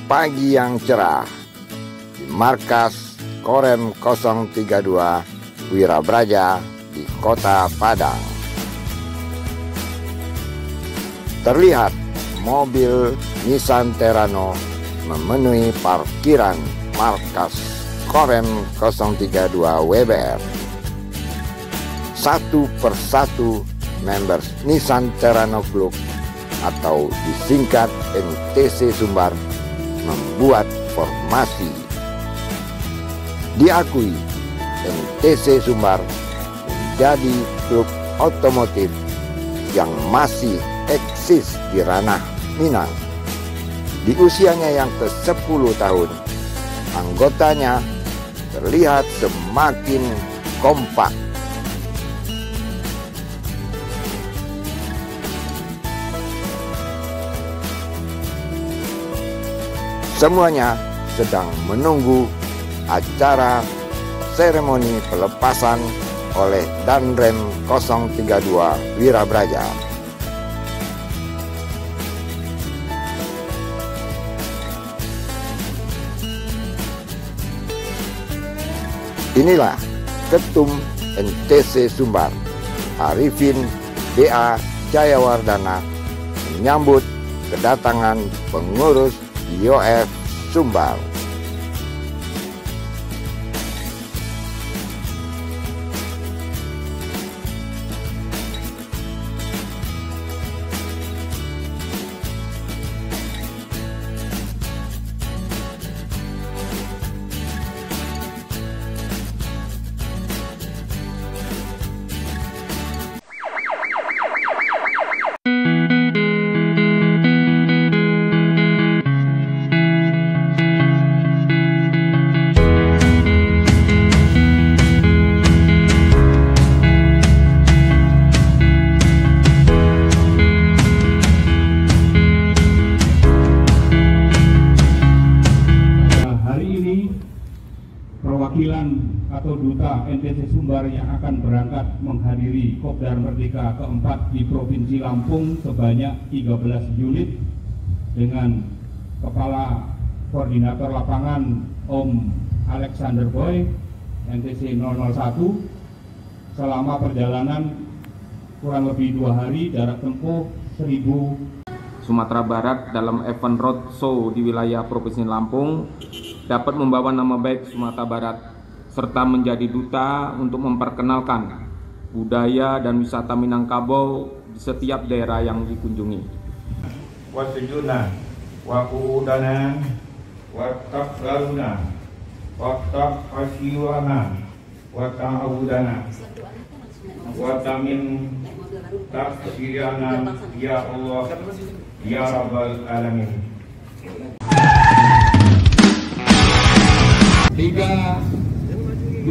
pagi yang cerah di markas Korem 032 Wirabraja di Kota Padang. Terlihat mobil Nissan Terrano memenuhi parkiran markas Korem 032 WBR. Satu persatu members Nissan Terrano Club atau disingkat NTC Sumbar membuat formasi. Diakui NTC Sumbar menjadi klub otomotif yang masih eksis di ranah Minang. Di usianya yang ke-10 tahun, anggotanya terlihat semakin kompak. Semuanya sedang menunggu acara seremoni pelepasan oleh Danrem 032 Wirabraja. Inilah Ketum NTC Sumbar, Arifin B.A. Jayawardana, menyambut kedatangan pengurus IOF Sumbar. Perwakilan atau duta NTC Sumbar yang akan berangkat menghadiri Kopdar Merdeka keempat di Provinsi Lampung sebanyak 13 unit dengan Kepala Koordinator Lapangan Om Alexander Boy NTC 001 selama perjalanan kurang lebih 2 hari, jarak tempuh 1000 Sumatera Barat dalam event roadshow di wilayah Provinsi Lampung dapat membawa nama baik Sumatera Barat serta menjadi duta untuk memperkenalkan budaya dan wisata Minangkabau di setiap daerah yang dikunjungi. Wasujudna wa qu'udana wa taqlaruna wa taqhasiwana wa ta'awudana wa tamin taqsirana ya Allah ya Rabbal Alamin. 3, 2, 1.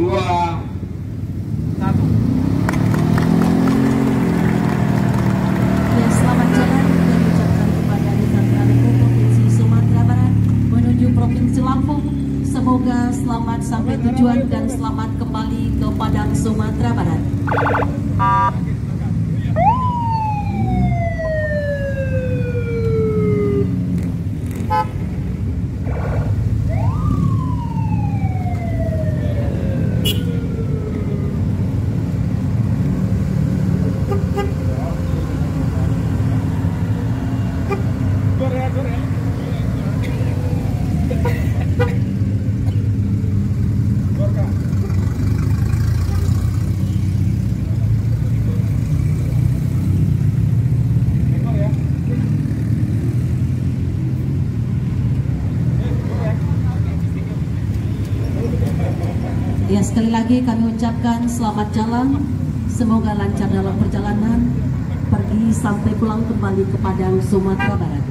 Ya, selamat jalan kami ucapkan kepada Dinas Provinsi Sumatera Barat menuju Provinsi Lampung. Semoga selamat sampai tujuan dan selamat kembali ke Padang, Sumatera Barat. Ya, sekali lagi kami ucapkan selamat jalan, semoga lancar dalam perjalanan, pergi sampai pulang kembali ke Padang, Sumatera Barat.